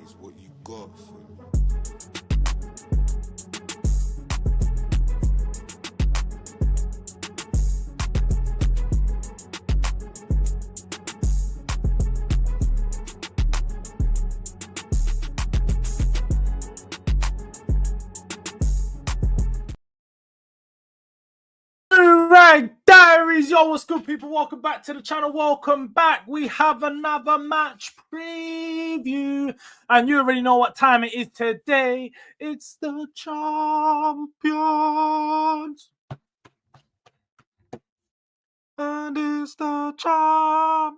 is what you got for me. Durag Diaries, yo, what's good, people? Welcome back to the channel. Welcome back. We have another match preview, and you already know what time it is today. It's the champions, and it's the champions.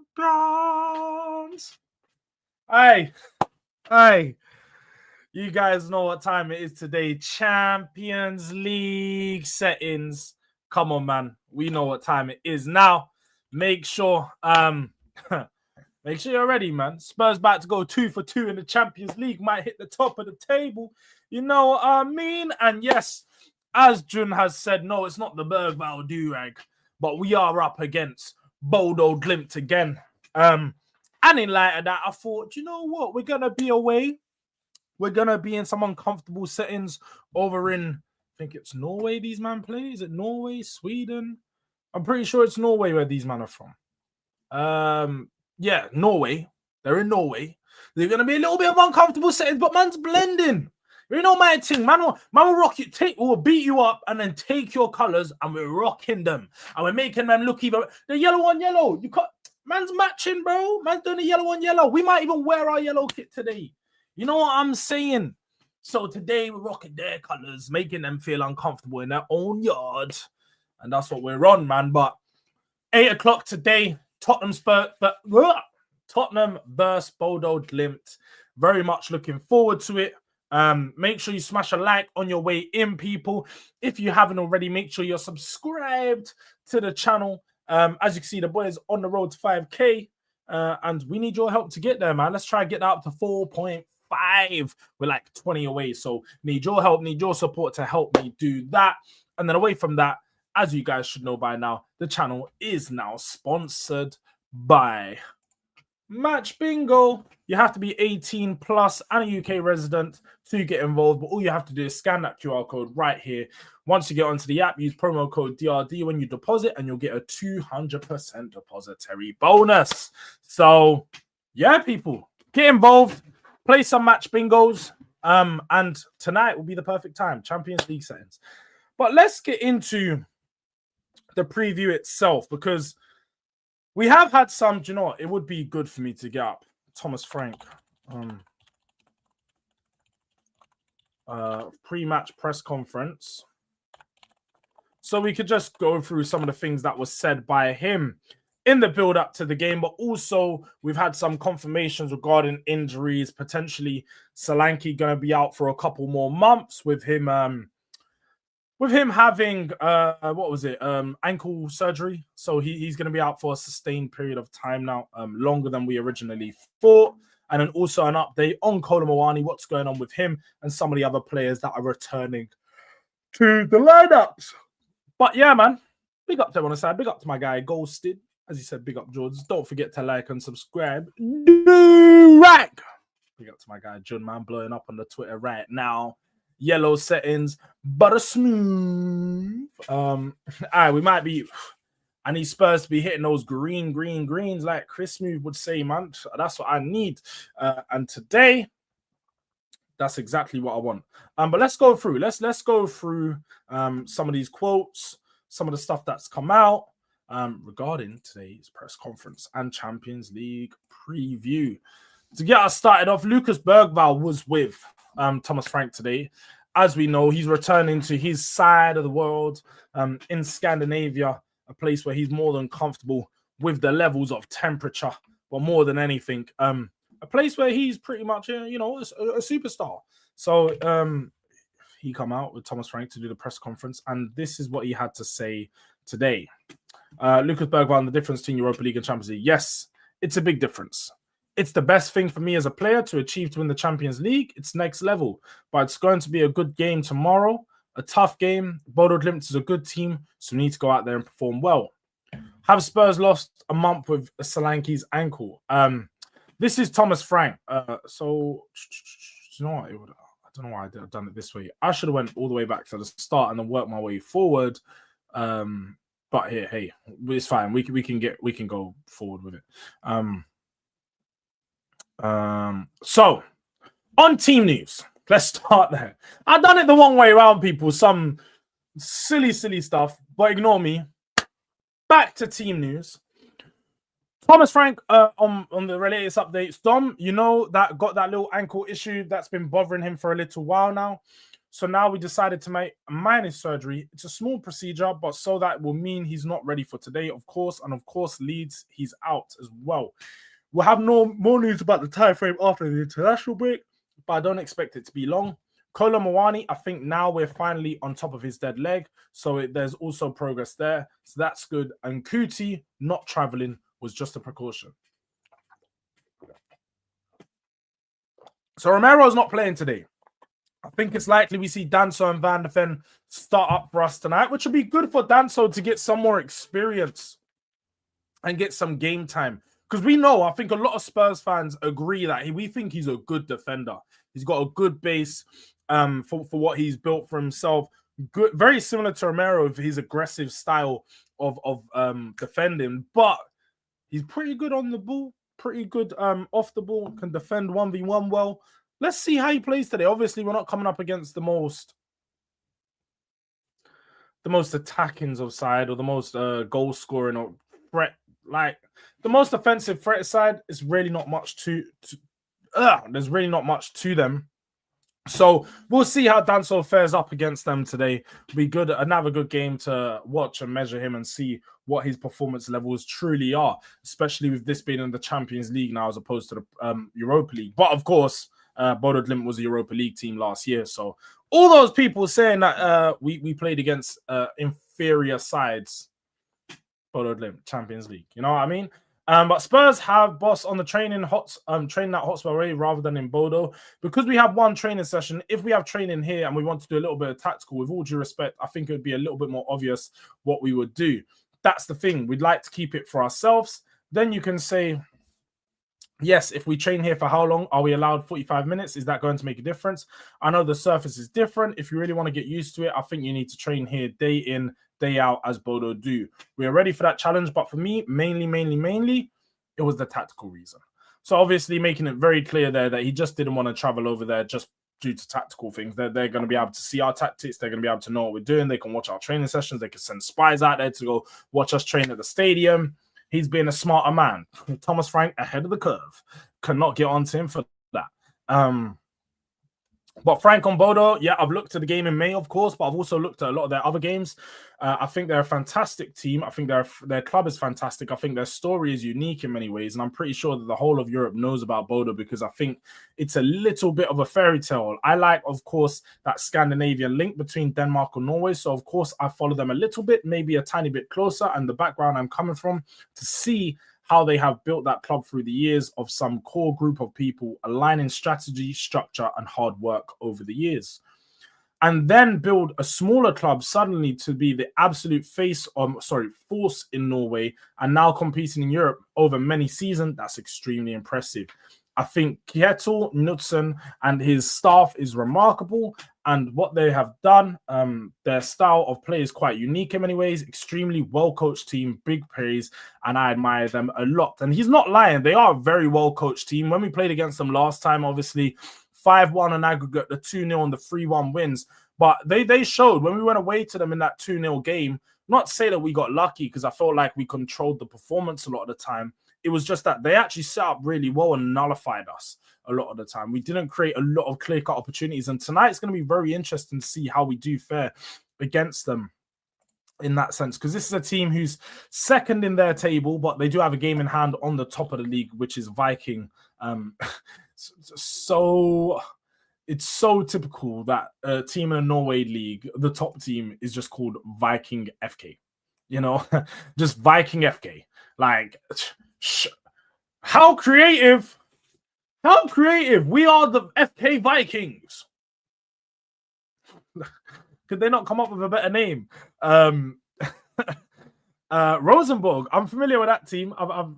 Hey, you guys know what time it is today. Champions League settings. Come on, man. We know what time it is now. Make sure make sure you're ready, man. Spurs about to go 2 for 2 in the Champions League. Might hit the top of the table. You know what I mean? And yes, as Jun has said, no, it's not the Bergvall Durag, but we are up against Bodo Glimt again. And in light of that, I thought, you know what? We're going to be away. We're going to be in some uncomfortable settings over in, I think it's Norway these man play. Is it Norway, Sweden? I'm pretty sure it's Norway where these men are from. Yeah, Norway. They're in Norway. They're going to be a little bit of uncomfortable settings, but man's blending. You know my thing, man will rock you, we'll beat you up and then take your colours and we're rocking them. And we're making them look even. The yellow on yellow. You got man's matching, bro. Man's doing the yellow on yellow. We might even wear our yellow kit today. You know what I'm saying? So today we're rocking their colours, making them feel uncomfortable in their own yard. And that's what we're on, man. But 8 o'clock today, Tottenham versus Bodo Glimt. Very much looking forward to it. Make sure you smash a like on your way in, people. If you haven't already, make sure you're subscribed to the channel. As you can see, the boys on the road to 5K. And we need your help to get there, man. Let's try and get that up to 4.5. We're like 20 away, so need your help, need your support to help me do that. And then away from that, as you guys should know by now, the channel is now sponsored by Match Bingo. You have to be 18 plus and a UK resident to get involved, but all you have to do is scan that QR code right here. Once you get onto the app, use promo code DRD when you deposit and you'll get a 200% depository bonus. So yeah, people, get involved. Play some match bingos, and tonight will be the perfect time. Champions League settings. But let's get into the preview itself, because we have had some, do you know what? It would be good for me to get up Thomas Frank pre-match press conference, so we could just go through some of the things that was said by him in the build-up to the game. But also we've had some confirmations regarding injuries. Potentially Solanke going to be out for a couple more months with him having ankle surgery. So he's going to be out for a sustained period of time now, longer than we originally thought. And then also an update on Kolo Muani, what's going on with him and some of the other players that are returning to the lineups. But yeah, man, big up to everyone aside. Big up to my guy Ghosted. As you said, big up, Jords. Don't forget to like and subscribe. Durag! Big up to my guy, Jun, man, blowing up on the Twitter right now. Yellow settings, butter smooth. We might be... I need Spurs to be hitting those greens like Chris Smooth would say, man. That's what I need. And today, that's exactly what I want. But let's go through. Let's go through some of these quotes, some of the stuff that's come out. Regarding today's press conference and Champions League preview. To get us started off, Lucas Bergvall was with Thomas Frank today. As we know, he's returning to his side of the world in Scandinavia, a place where he's more than comfortable with the levels of temperature, but more than anything, a place where he's pretty much, a superstar. So he come out with Thomas Frank to do the press conference, and this is what he had to say today. Lucas Bergvall, the difference between Europa League and Champions League. Yes, it's a big difference. It's the best thing for me as a player to achieve to win the Champions League. It's next level. But it's going to be a good game tomorrow. A tough game. Bodo Glimt is a good team, so we need to go out there and perform well. Have Spurs lost a month with Solanke's ankle? This is Thomas Frank. So you know what? I don't know why I've done it this way. I should have went all the way back to the start and then worked my way forward. But here, hey, it's fine. We can go forward with it. So on team news, let's start there. I've done it the wrong way around, people. Some silly stuff, but ignore me. Back to team news. Thomas Frank on the latest updates. Dom, you know, that got that little ankle issue that's been bothering him for a little while now. So now we decided to make a minor surgery. It's a small procedure, but so that will mean he's not ready for today, of course. And of course, Leeds, he's out as well. We'll have more news about the time frame after the international break, but I don't expect it to be long. Kolo Muani, I think now we're finally on top of his dead leg. So there's also progress there. So that's good. And Kuti not traveling was just a precaution. So Romero's not playing today. I think it's likely we see Danso and Van de Ven start up for us tonight, which would be good for Danso to get some more experience and get some game time. Because we know, I think a lot of Spurs fans agree that we think he's a good defender. He's got a good base for what he's built for himself. Good, very similar to Romero with his aggressive style of defending, but he's pretty good on the ball, pretty good off the ball, can defend 1v1 well. Let's see how he plays today. Obviously, we're not coming up against the most attackings of side or the most goal scoring or threat. Like the most offensive threat side is really not much there's really not much to them. So we'll see how Danso fares up against them today. Be good, another good game to watch and measure him and see what his performance levels truly are, especially with this being in the Champions League now as opposed to the Europa League. But of course, Bodo Glimt was a Europa League team last year. So all those people saying that we played against inferior sides, Bodo Glimt, Champions League. You know what I mean? But Spurs have Boss on the training at Hotspur already rather than in Bodo. Because we have one training session, if we have training here and we want to do a little bit of tactical, with all due respect, I think it would be a little bit more obvious what we would do. That's the thing. We'd like to keep it for ourselves. Then you can say, yes, if we train here for how long? Are we allowed 45 minutes? Is that going to make a difference? I know the surface is different. If you really want to get used to it, I think you need to train here day in, day out as Bodo do. We are ready for that challenge, but for me, mainly, it was the tactical reason. So obviously making it very clear there that he just didn't want to travel over there just due to tactical things. They're going to be able to see our tactics. They're going to be able to know what we're doing. They can watch our training sessions. They can send spies out there to go watch us train at the stadium. He's being a smarter man. Thomas Frank ahead of the curve. Cannot get onto him for that. But Frank on Bodo, yeah, I've looked at the game in May, of course, but I've also looked at a lot of their other games. I think they're a fantastic team. I think their club is fantastic. I think their story is unique in many ways, and I'm pretty sure that the whole of Europe knows about Bodo because I think it's a little bit of a fairy tale. I like, of course, that Scandinavian link between Denmark and Norway, so of course I follow them a little bit, maybe a tiny bit closer, and the background I'm coming from to see how they have built that club through the years of some core group of people aligning strategy, structure, and hard work over the years. And then build a smaller club suddenly to be the absolute force in Norway and now competing in Europe over many seasons. That's extremely impressive. I think Kjetil Knudsen and his staff is remarkable, and what they have done, their style of play is quite unique in many ways. Extremely well-coached team, big praise, and I admire them a lot. And he's not lying. They are a very well-coached team. When we played against them last time, obviously, 5-1 on aggregate, the 2-0 and the 3-1 wins. But they showed when we went away to them in that 2-0 game, not to say that we got lucky because I felt like we controlled the performance a lot of the time. It was just that they actually set up really well and nullified us a lot of the time. We didn't create a lot of clear-cut opportunities. And tonight's going to be very interesting to see how we do fare against them in that sense. Because this is a team who's second in their table, but they do have a game in hand on the top of the league, which is Viking. So it's so typical that a team in a Norway league, the top team is just called Viking FK. You know, just Viking FK. Like... How creative! How creative! We are the FK Vikings. Could they not come up with a better name? Rosenborg. I'm familiar with that team.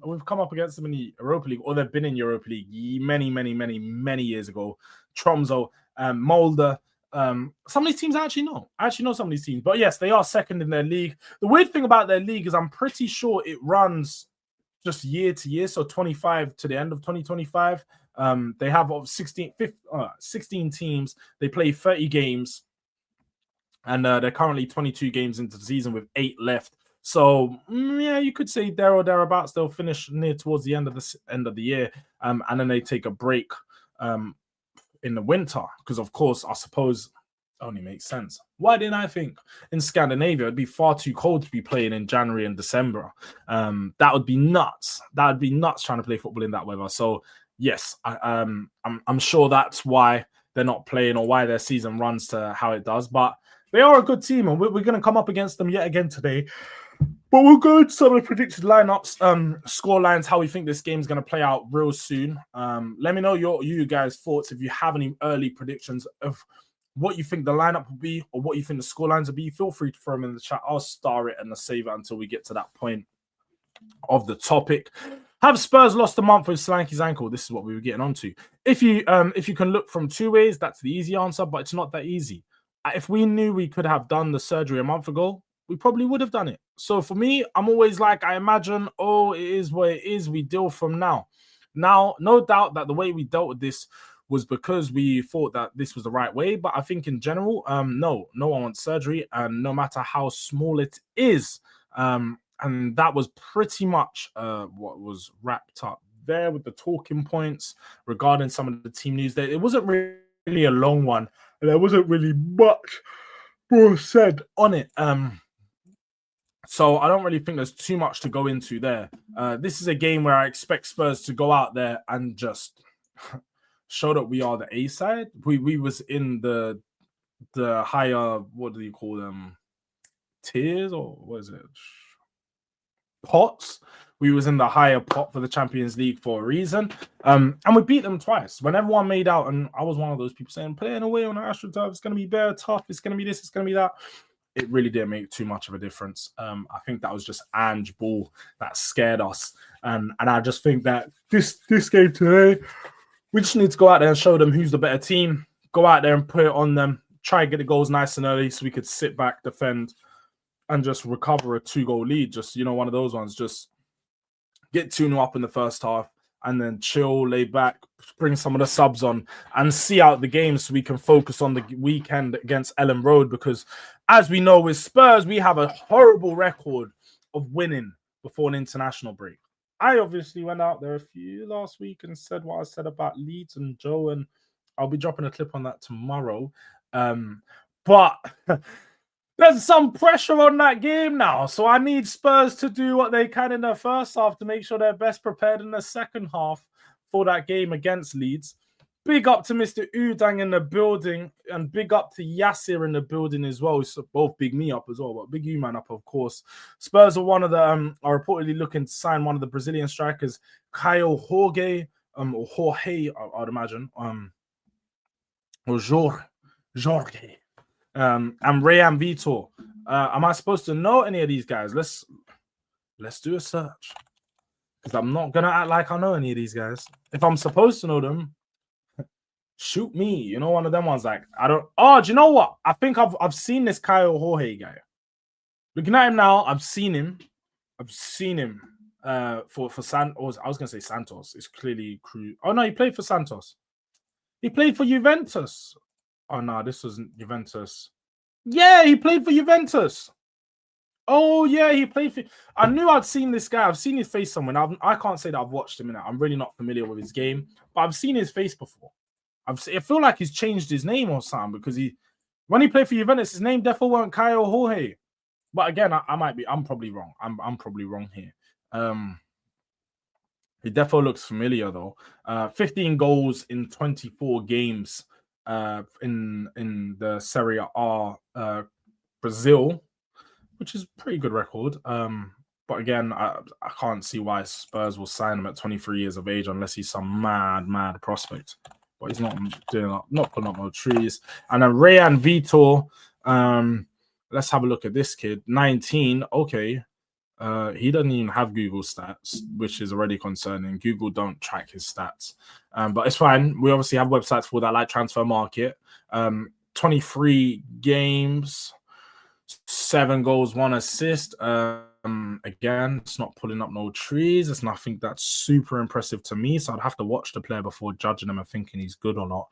We've come up against them in the Europa League, or they've been in Europa League many years ago. Tromso, Molde. Some of these teams I actually know. I actually know some of these teams. But yes, they are second in their league. The weird thing about their league is I'm pretty sure it runs just year to year, so 25 to the end of 2025. They have 16 teams. They play 30 games, and they're currently 22 games into the season with 8 left. So yeah, you could say there or thereabouts. They'll finish near towards the end of the year, and then they take a break in the winter, because of course, I suppose it only makes sense. Why didn't I think in Scandinavia it'd be far too cold to be playing in January and December? That would be nuts. That would be nuts trying to play football in that weather. So yes, I'm sure that's why they're not playing, or why their season runs to how it does. But they are a good team, and we're going to come up against them yet again today. But we'll go to some of the predicted lineups, score lines, how we think this game is going to play out real soon. Let me know you guys' thoughts if you have any early predictions of what you think the lineup will be, or what you think the score lines will be. Feel free to throw them in the chat. I'll star it and save it until we get to that point of the topic. Have Spurs lost a month with Solanke's ankle? This is what we were getting onto. If you can look from two ways, that's the easy answer, but it's not that easy. If we knew we could have done the surgery a month ago, we probably would have done it. So for me, I'm always like, I imagine, it is what it is. We deal from now. Now, no doubt that the way we dealt with this was because we thought that this was the right way. But I think in general, no one wants surgery, and no matter how small it is. And that was pretty much what was wrapped up there with the talking points regarding some of the team news. It wasn't really a long one. There wasn't really much more said on it. So I don't really think there's too much to go into there. This is a game where I expect Spurs to go out there and just show that we are the A side. We was in the higher, what do you call them? Tiers, or what is it? Pots. We was in the higher pot for the Champions League for a reason. And we beat them twice. When everyone made out, and I was one of those people saying, playing away on the AstroTurf, it's going to be bare tough, it's going to be this, it's going to be that. It really didn't make too much of a difference. I think that was just Ange Ball that scared us. And I just think that this game today, we just need to go out there and show them who's the better team. Go out there and put it on them. Try and get the goals nice and early so we could sit back, defend, and just recover a 2-goal lead. Just, one of those ones. Just get 2-0 up in the first half and then chill, lay back, bring some of the subs on and see out the game so we can focus on the weekend against Ellen Road. Because as we know with Spurs, we have a horrible record of winning before an international break. I obviously went out there a few last week and said what I said about Leeds and Joe, and I'll be dropping a clip on that tomorrow. But there's some pressure on that game now. So I need Spurs to do what they can in the first half to make sure they're best prepared in the second half for that game against Leeds. Big up to Mr. Udang in the building, and big up to Yasser in the building as well. So both big me up as well, but big you man up, of course. Spurs are one of the are reportedly looking to sign one of the Brazilian strikers, Caio Jorge, or Jorge, I'd imagine, or Jorge. And Rayan Vitor. Am I supposed to know any of these guys? Let's do a search, because I'm not gonna act like I know any of these guys. If I'm supposed to know them, shoot me. One of them ones like I don't. Oh, do you know what? I think I've seen this Caio Jorge guy. Looking at him now, I've seen him. For Santos. I was gonna say Santos. It's clearly Cruz. Oh no, he played for Santos. He played for Juventus. Oh, no, this wasn't Juventus. Yeah, he played for Juventus. Oh, yeah, he played for... I knew I'd seen this guy. I've seen his face somewhere. Now, I can't say that I've watched him in it. I'm really not familiar with his game, but I've seen his face before. I feel like he's changed his name or something, because when he played for Juventus, his name definitely weren't Caio Jorge. But again, I'm probably wrong. I'm probably wrong here. He definitely looks familiar, though. 15 goals in 24 games. In the Serie A, Brazil, which is a pretty good record. But again, I can't see why Spurs will sign him at 23 years of age unless he's some mad prospect. But he's not putting up no trees. And then Rayan Vitor, let's have a look at this kid. 19, okay. He doesn't even have Google stats, which is already concerning. Google don't track his stats. But it's fine. We obviously have websites for that, like Transfer Market. 23 games, 7 goals, 1 assist. Again, it's not pulling up no trees. It's nothing that's super impressive to me. So I'd have to watch the player before judging him and thinking he's good or not.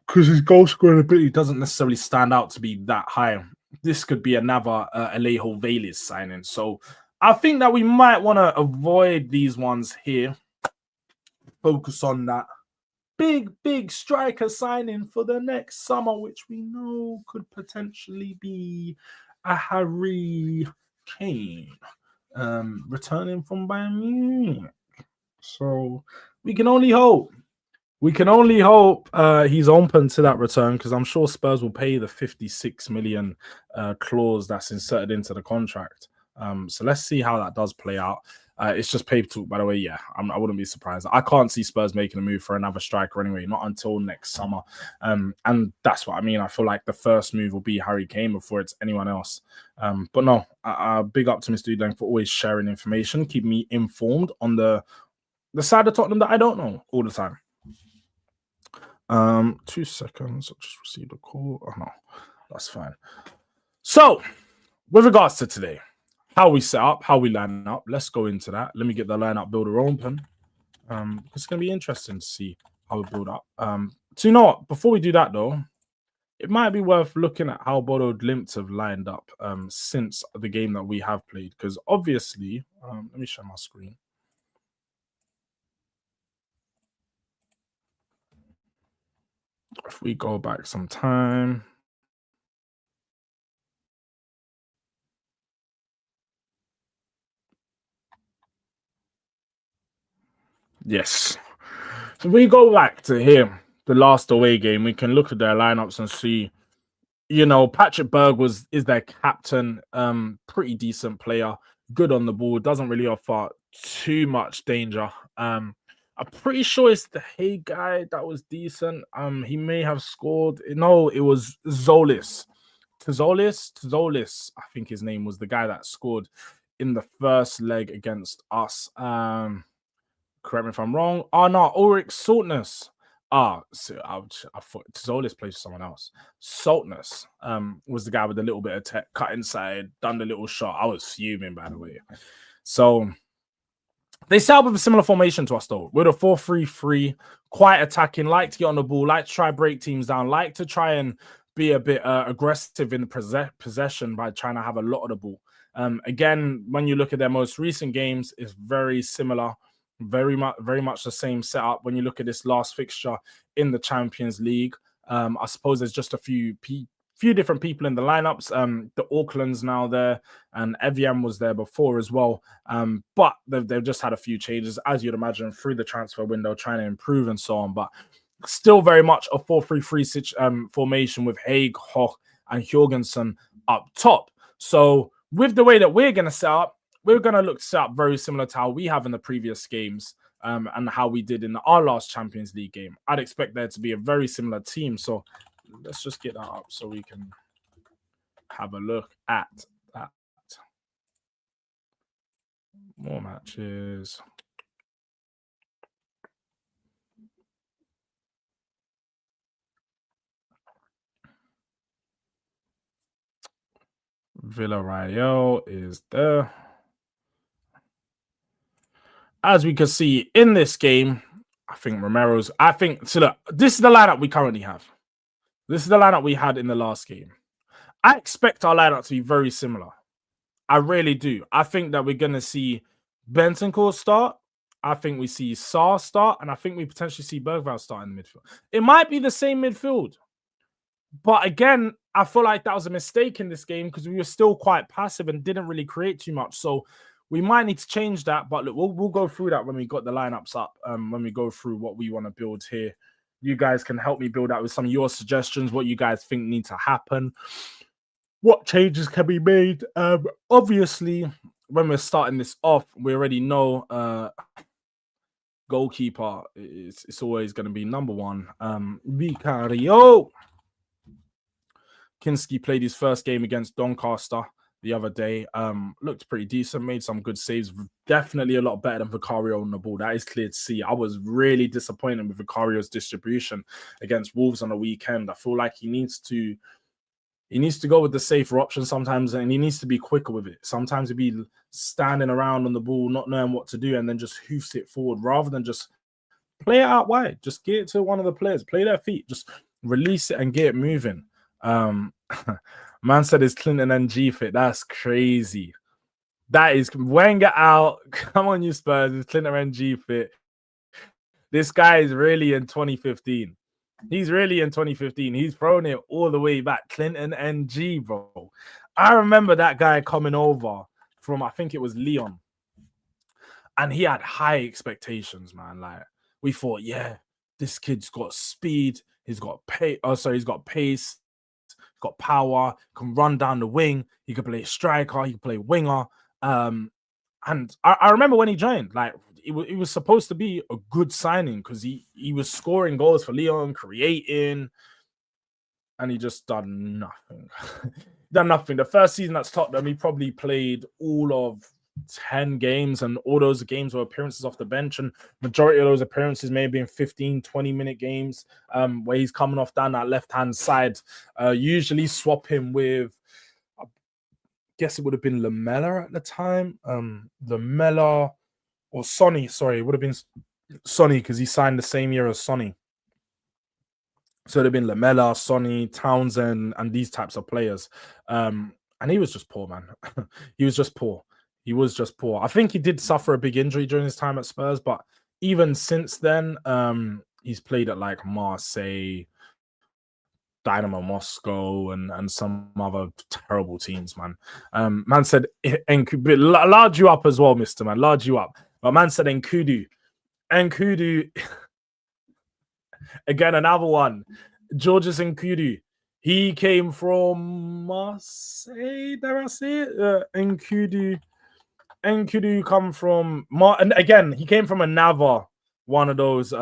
Because his goal scoring ability doesn't necessarily stand out to be that high. This could be another Alejo Vélez signing. So I think that we might want to avoid these ones here. Focus on that big striker signing for the next summer, which we know could potentially be a Harry Kane returning from Bayern Munich. So we can only hope. He's open to that return, because I'm sure Spurs will pay the 56 million clause that's inserted into the contract. So let's see how that does play out. It's just paper talk, by the way. Yeah, I wouldn't be surprised. I can't see Spurs making a move for another striker anyway, not until next summer. And that's what I mean. I feel like the first move will be Harry Kane before it's anyone else. But no, big up to Mr. Udeng for always sharing information, keep me informed on the side of Tottenham that I don't know all the time. 2 seconds. I just received a call. Oh no, that's fine. So, with regards to today, how we set up, how we line up, let's go into that. Let me get the lineup builder open. It's going to be interesting to see how we build up. So you know what? Before we do that though, it might be worth looking at how Bodo Glimt have lined up since the game that we have played. Because obviously, let me share my screen. If we go back some time. Yes. So we go back to here, the last away game. We can look at their lineups and see, you know, Patrick Berg is their captain, pretty decent player, good on the ball, doesn't really offer too much danger. I'm pretty sure it's the Hay guy that was decent. He may have scored. No, it was Zolis. Zolis, I think his name was the guy that scored in the first leg against us. Correct me if I'm wrong. Oh no, Ulrich Saltness. So I thought Zolis plays for someone else. Saltness was the guy with a little bit of tech, cut inside, done the little shot. I was fuming, by the way. So they set up with a similar formation to us, though. With a 4-3-3, quite attacking, like to get on the ball, like to try break teams down, like to try and be a bit aggressive in the possession by trying to have a lot of the ball. Again, when you look at their most recent games, it's very similar, very much the same setup. When you look at this last fixture in the Champions League, I suppose there's just a few different people in the lineups. The Auckland's now there, and Evian was there before as well. But they've just had a few changes, as you'd imagine, through the transfer window, trying to improve and so on. But still very much a 4-3-3 formation with Haig, Hoch, and Jorgensen up top. So with the way that we're going to set up, we're going to look to set up very similar to how we have in the previous games, and how we did in our last Champions League game. I'd expect there to be a very similar team. So let's just get that up so we can have a look at that. More matches. Villarreal is there. As we can see in this game, I think so look, this is the lineup we currently have. This is the lineup we had in the last game. I expect our lineup to be very similar. I really do. I think that we're going to see Bentancur start. I think we see Sarr start. And I think we potentially see Bergvall start in the midfield. It might be the same midfield. But again, I feel like that was a mistake in this game because we were still quite passive and didn't really create too much. So we might need to change that. But look, we'll go through that when we got the lineups up, when we go through what we want to build here. You guys can help me build out with some of your suggestions, what you guys think need to happen, what changes can be made. Obviously, when we're starting this off, we already know goalkeeper it's always going to be number one. Vicario Kinski played his first game against Doncaster. the other day. Looked pretty decent, made some good saves. Definitely a lot better than Vicario on the ball. That is clear to see. I was really disappointed with Vicario's distribution against Wolves on the weekend. I feel like he needs to go with the safer option sometimes, and he needs to be quicker with it. Sometimes he'd be standing around on the ball, not knowing what to do, and then just hoofs it forward rather than just play it out wide. Just get it to one of the players, play their feet, just release it and get it moving. Man said it's Clinton and G fit. That's crazy. That is Wenger out. Come on, you Spurs. It's Clinton and G fit. This guy is really in 2015. He's really in 2015. He's thrown it all the way back. Clinton NG, bro. I remember that guy coming over from, I think it was Lyon. And he had high expectations, man. Like, we thought, yeah, this kid's got speed. He's got pace. He's got pace. He's got power. Can run down the wing. He could play striker. He could play winger. And I remember when he joined, like, it was supposed to be a good signing because he was scoring goals for Lyon, creating, and he just done nothing. Done nothing. The first season at Tottenham, he probably played all of 10 games, and all those games were appearances off the bench, and majority of those appearances may have been 15, 20-minute games where he's coming off down that left-hand side. Usually swap him with, I guess it would have been Lamela at the time. Lamela or Sonny, sorry, it would have been Sonny because he signed the same year as Sonny. So it'd have been Lamela, Sonny, Townsend, and these types of players. And he was just poor, man. He was just poor. He was just poor. I think he did suffer a big injury during his time at Spurs, but even since then, he's played at like Marseille, Dynamo Moscow, and some other terrible teams, man. Man said, large you up as well, Mr. Man, large you up. But man said Nkudu. Again, another one. Georges Nkudu. He came from Marseille, dare I say it? Nkudu come from and again, he came from another one of those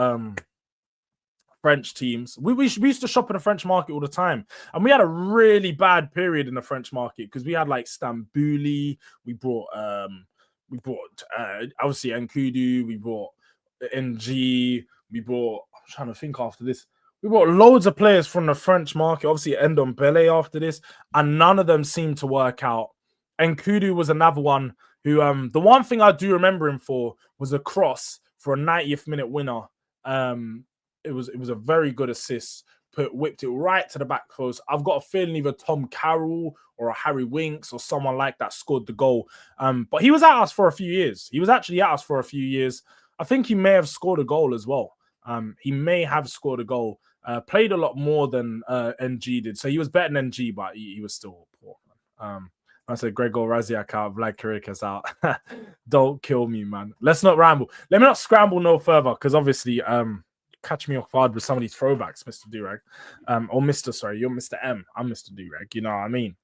French teams. We used to shop in the French market all the time, and we had a really bad period in the French market because we had like Stambouli, we brought obviously Nkudu, we brought NG, we brought, I'm trying to think after this, we brought loads of players from the French market, obviously Ndombele after this, and none of them seemed to work out. Nkudu was another one who, the one thing I do remember him for was a cross for a 90th minute winner. It was a very good assist. Whipped it right to the back post. I've got a feeling either Tom Carroll or a Harry Winks or someone like that scored the goal. But he was at us for a few years. He was actually at us for a few years. I think he may have scored a goal as well. He may have scored a goal. Played a lot more than NG did. So he was better than NG, but he was still poor. I said Gregor Raziak out, Vlad Kirikas out. Don't kill me, man. Let's not ramble. Let me not scramble no further, because obviously catch me off guard with some of these throwbacks, Mr. Durag. Or Mr. Sorry, you're Mr. M. I'm Mr. Durag, you know what I mean?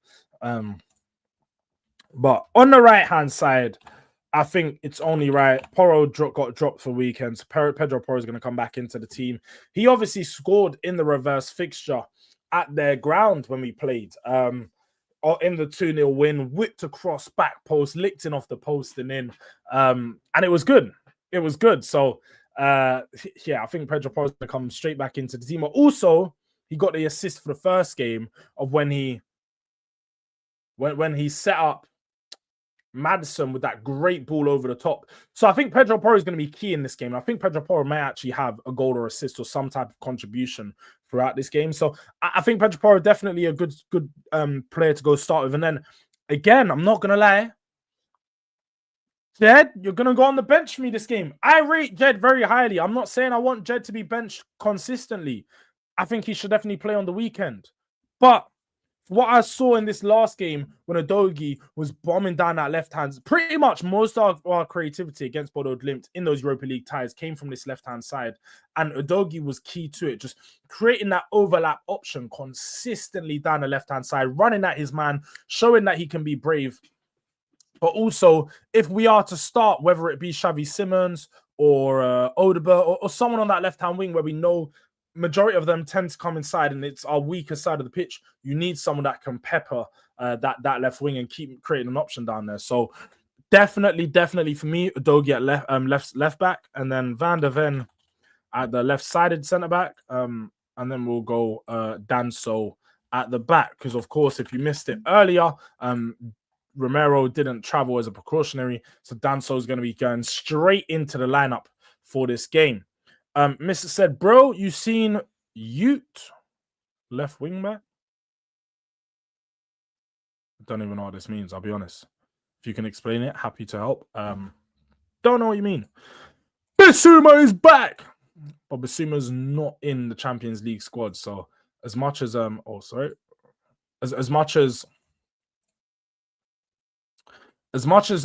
But on the right-hand side, I think it's only right. Porro got dropped for weekends. Pedro Porro is going to come back into the team. He obviously scored in the reverse fixture at their ground when we played. In the 2-0 win, whipped across back post, licked in off the post and in. And it was good. It was good. So, yeah, I think Pedro Porro is going to come straight back into the team. But also, he got the assist for the first game of when he set up Maddison with that great ball over the top. So I think Pedro Porro is going to be key in this game. I think Pedro Porro may actually have a goal or assist or some type of contribution throughout this game. So I think Pedro Porro definitely a good player to go start with. And then again, I'm not going to lie, Jed, you're going to go on the bench for me this game. I rate Jed very highly. I'm not saying I want Jed to be benched consistently. I think he should definitely play on the weekend. But what I saw in this last game when Udogie was bombing down that left hand, pretty much most of our creativity against Bodo Glimt in those Europa League ties came from this left-hand side. And Udogie was key to it, just creating that overlap option consistently down the left-hand side, running at his man, showing that he can be brave. But also, if we are to start, whether it be Xavi Simons or Odeber or someone on that left-hand wing where we know majority of them tend to come inside, and it's our weaker side of the pitch. You need someone that can pepper that left wing and keep creating an option down there. So definitely for me, Udogie at left back, and then Van der Ven at the left-sided centre back, and then we'll go Danso at the back, because of course, if you missed it earlier, Romero didn't travel as a precautionary, so Danso is going to be going straight into the lineup for this game. Mr. said, bro, you seen Ute left wing back? I don't even know what this means, I'll be honest. If you can explain it, happy to help. Don't know what you mean. Bissouma is back, but Bissouma's not in the Champions League squad. So as much as as much as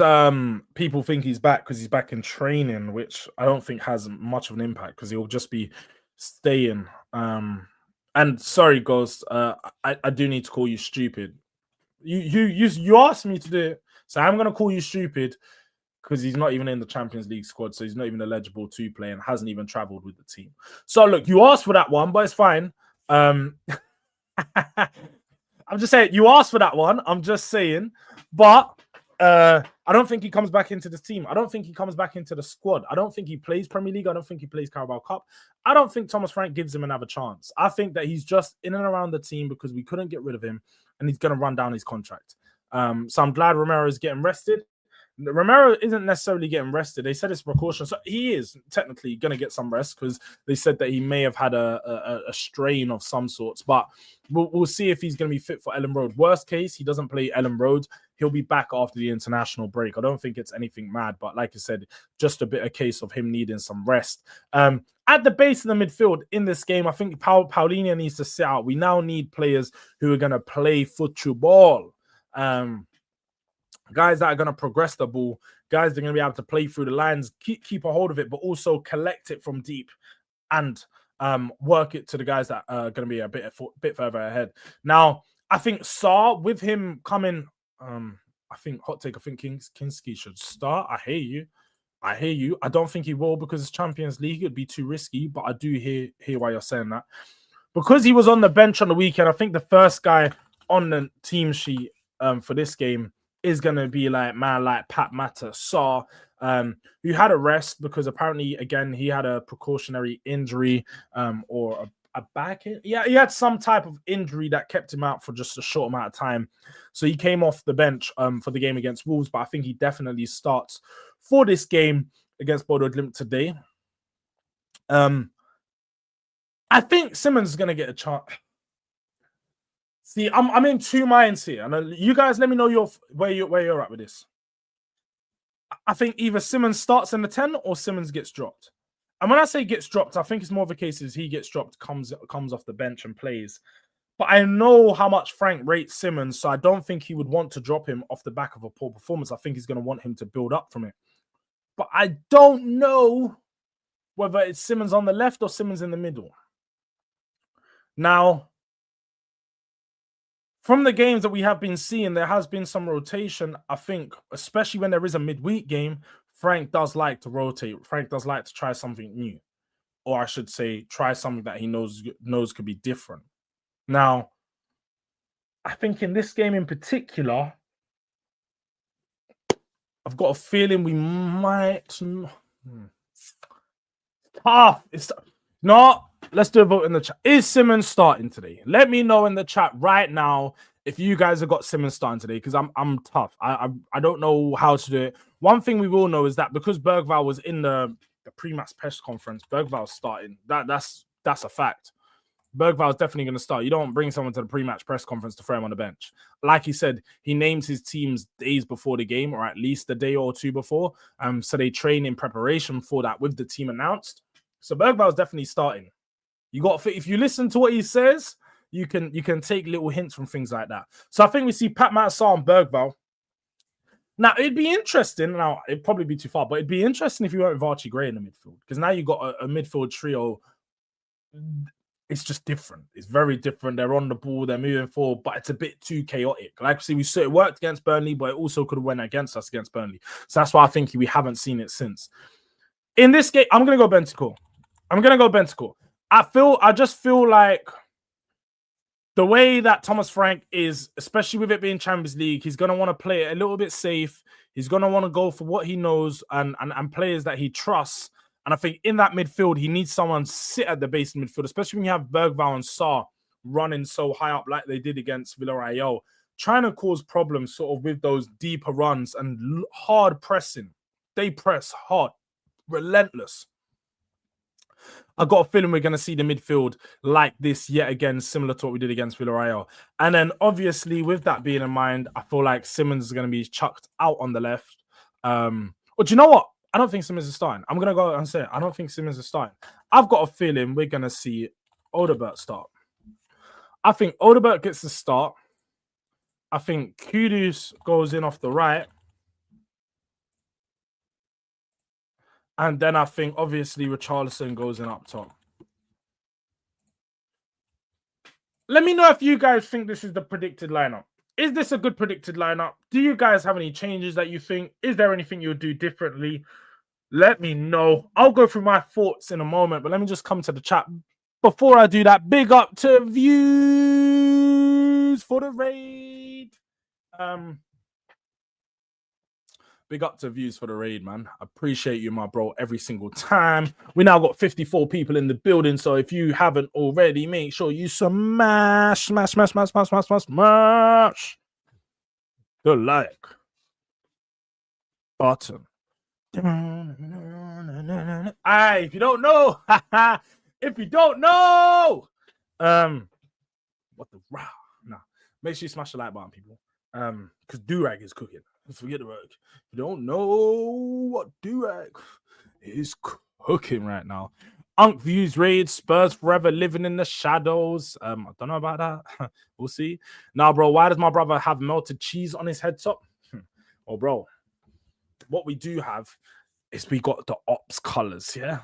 people think he's back because he's back in training, which I don't think has much of an impact because he'll just be staying. And sorry, Ghost, I do need to call you stupid. You asked me to do it, so I'm gonna call you stupid because he's not even in the Champions League squad, so he's not even eligible to play and hasn't even traveled with the team. So look, you asked for that one, but it's fine. I'm just saying you asked for that one. I'm just saying, but I don't think he comes back into the team. I don't think he comes back into the squad. I don't think he plays Premier League. I don't think he plays Carabao Cup. I don't think Thomas Frank gives him another chance. I think that he's just in and around the team because we couldn't get rid of him, and he's going to run down his contract. So I'm glad Romero is getting rested. Romero isn't necessarily getting rested. They said it's precaution. So he is technically going to get some rest because they said that he may have had a strain of some sorts. But we'll see if he's going to be fit for Ellen Road. Worst case, he doesn't play Ellen Road. He'll be back after the international break. I don't think it's anything mad. But like I said, just a bit of case of him needing some rest. At the base of the midfield in this game, I think Paulinho needs to sit out. We now need players who are going to play football. Guys that are going to progress the ball, guys that are going to be able to play through the lines, keep a hold of it, but also collect it from deep and work it to the guys that are going to be a bit further ahead. Now, I think Saar, with him coming, I think Kinski should start. I hear you. I don't think he will because it's Champions League. It'd be too risky, but I do hear why you're saying that. Because he was on the bench on the weekend, I think the first guy on the team sheet for this game is going to be like Pat Mata Saar, who had a rest because apparently, again, he had a precautionary injury or a back. Yeah, he had some type of injury that kept him out for just a short amount of time. So he came off the bench for the game against Wolves, but I think he definitely starts for this game against Bodo Glimt today. I think Simmons is going to get a chance. See, I'm in two minds here, and you guys let me know where you're at with this. I think either Simmons starts in the 10 or Simmons gets dropped. And when I say gets dropped, I think it's more of a case as he gets dropped, comes off the bench and plays. But I know how much Frank rates Simmons, so I don't think he would want to drop him off the back of a poor performance. I think he's going to want him to build up from it. But I don't know whether it's Simmons on the left or Simmons in the middle. Now, from the games that we have been seeing, there has been some rotation. I think, especially when there is a midweek game, Frank does like to rotate. Frank does like to try something new. Or I should say, try something that he knows could be different. Now, I think in this game in particular, I've got a feeling we might... Tough. No, let's do a vote in the chat. Is Simmons starting today? Let me know in the chat right now if you guys have got Simmons starting today, because I'm tough. I don't know how to do it. One thing we will know is that because Bergvall was in the pre-match press conference, Bergvall's starting. That's a fact. Bergvall's definitely going to start. You don't bring someone to the pre-match press conference to throw him on the bench. Like he said, he names his teams days before the game, or at least a day or two before. So they train in preparation for that with the team announced. So Bergvall's definitely starting. If you listen to what he says, you can take little hints from things like that. So I think we see Pat Matasar and Bergvall. Now, it'd be interesting. Now, it'd probably be too far, but it'd be interesting if you went with Archie Gray in the midfield, because now you've got a midfield trio. It's just different. It's very different. They're on the ball. They're moving forward, but it's a bit too chaotic. Like, see, we saw it worked against Burnley, but it also could have went against us against Burnley. So that's why I think we haven't seen it since. In this game, I'm going to go Bentancur. I just feel like the way that Thomas Frank is, especially with it being Champions League, he's going to want to play it a little bit safe. He's going to want to go for what he knows and players that he trusts. And I think in that midfield, he needs someone to sit at the base of midfield, especially when you have Bergvall and Sarr running so high up like they did against Villarreal, trying to cause problems sort of with those deeper runs and hard pressing. They press hard, relentless. I got a feeling we're going to see the midfield like this yet again, similar to what we did against Villarreal. And then obviously with that being in mind, I feel like Simmons is going to be chucked out on the left. But you know what? I don't think Simmons is starting. I'm going to go and say it. I don't think Simmons is starting. I've got a feeling we're going to see Odobert start. I think Odobert gets the start. I think Kudus goes in off the right. And then I think, obviously, Richarlison goes in up top. Let me know if you guys think this is the predicted lineup. Is this a good predicted lineup? Do you guys have any changes that you think? Is there anything you would do differently? Let me know. I'll go through my thoughts in a moment, but let me just come to the chat. Before I do that, big up to Views for the raid. Big up to Views for the raid, man. Appreciate you, my bro, every single time. We now got 54 people in the building, so if you haven't already, make sure you smash the like button. Aye, if you don't know, if you don't know, what the wow? Nah, make sure you smash the like button, people. Because Durag is cooking. Forget the work. You don't know what Durag is cooking right now. Unk Views raid, Spurs forever living in the shadows. I don't know about that. We'll see. Now, bro, why does my brother have melted cheese on his head top? Oh, bro, what we do have is we got the ops colors, yeah?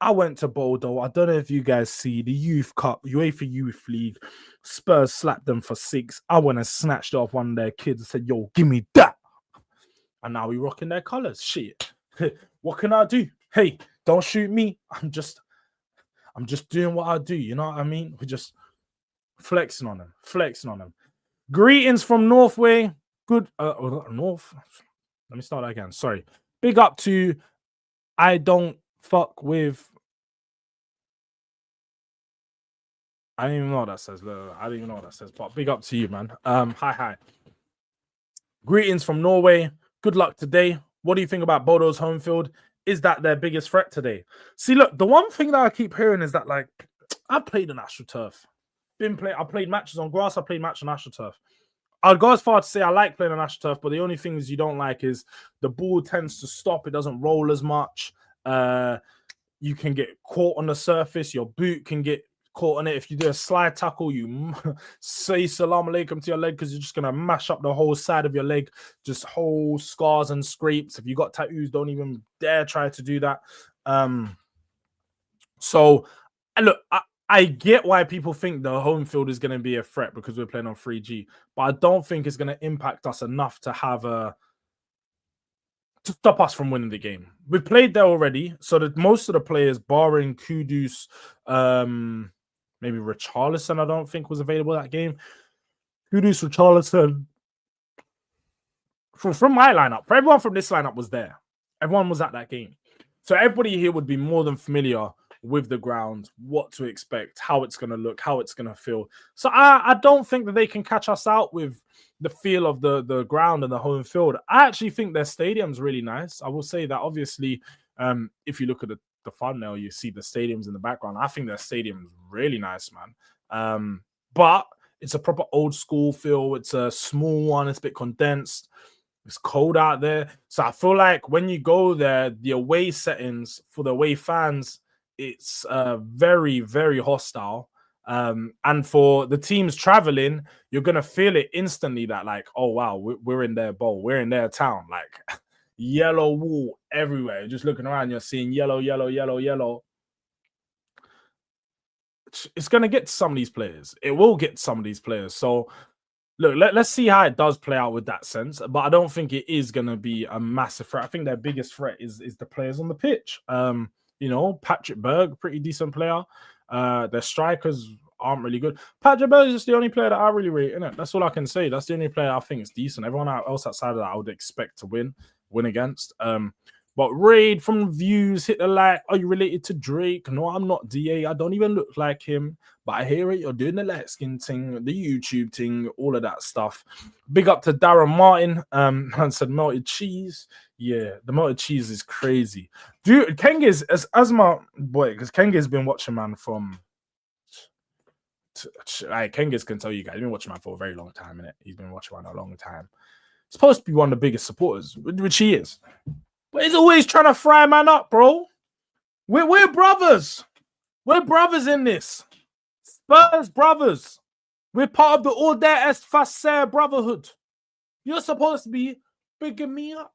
I went to Bodo. I don't know if you guys see the Youth Cup, UEFA Youth League. Spurs slapped them for 6. I went and snatched it off one of their kids and said, yo, give me that. And now we rocking their colors. Shit. What can I do? Hey, don't shoot me. I'm just doing what I do. You know what I mean? We're just flexing on them. Greetings from Northway. Good. North. Let me start that again. Sorry. Big up to I don't fuck with. I don't even know what that says. I don't even know what that says. But big up to you, man. Hi. Greetings from Norway. Good luck today. What do you think about Bodo's home field? Is that their biggest threat today? See, look, the one thing that I keep hearing is that, like, I've played on AstroTurf. I played matches on grass. I played matches on AstroTurf. I'd go as far to say I like playing on AstroTurf, but the only things you don't like is the ball tends to stop. It doesn't roll as much. You can get caught on the surface. Your boot can get caught on it. If you do a slide tackle, you say salam alaikum to your leg because you're just going to mash up the whole side of your leg. Just whole scars and scrapes. If you got tattoos, don't even dare try to do that. So, look, I get why people think the home field is going to be a threat because we're playing on 3G, but I don't think it's going to impact us enough to have to stop us from winning the game. We've played there already, so that most of the players, barring Kudus, maybe Richarlison, I don't think was available that game. Kudus, Richarlison. From my lineup, for everyone from this lineup was there. Everyone was at that game. So everybody here would be more than familiar with the ground, what to expect, how it's going to look, how it's going to feel. So I don't think that they can catch us out with the feel of the ground and the home field. I actually think their stadium's really nice. I will say that, obviously, if you look at the thumbnail, you see the stadiums in the background. I think their stadium's really nice, man. But it's a proper old school feel. It's a small one. It's a bit condensed. It's cold out there. So I feel like when you go there, the away settings for the away fans, it's very, very hostile. And for the teams traveling, you're going to feel it instantly that, like, oh, wow, we're in their bowl. We're in their town. Like, yellow wall everywhere. You're just looking around, you're seeing yellow. It's going to get some of these players. It will get some of these players. So, look, let's see how it does play out with that sense. But I don't think it is going to be a massive threat. I think their biggest threat is the players on the pitch. You know, Patrick Berg, pretty decent player. Their strikers aren't really good. Pat Jabez is just the only player that I really rate, innit? That's all I can say. That's the only player I think is decent. Everyone else outside of that I would expect to win against. But Raid from views, hit the like. Are you related to Drake? No, I'm not. DA, I don't even look like him. But I hear it. You're doing the light skin thing, the YouTube thing, all of that stuff. Big up to Darren Martin. And said melted cheese. Yeah, the melted cheese is crazy. Dude, Kenga's as my boy, because Kenga's been watching man from. Kenga's can tell you guys, he's been watching man for a very long time, innit? He's been watching man a long time. He's supposed to be one of the biggest supporters, which he is. But he's always trying to fry man up, bro. We're brothers. We're brothers in this. Spurs brothers. We're part of the Order Est Facer brotherhood. You're supposed to be bigging me up.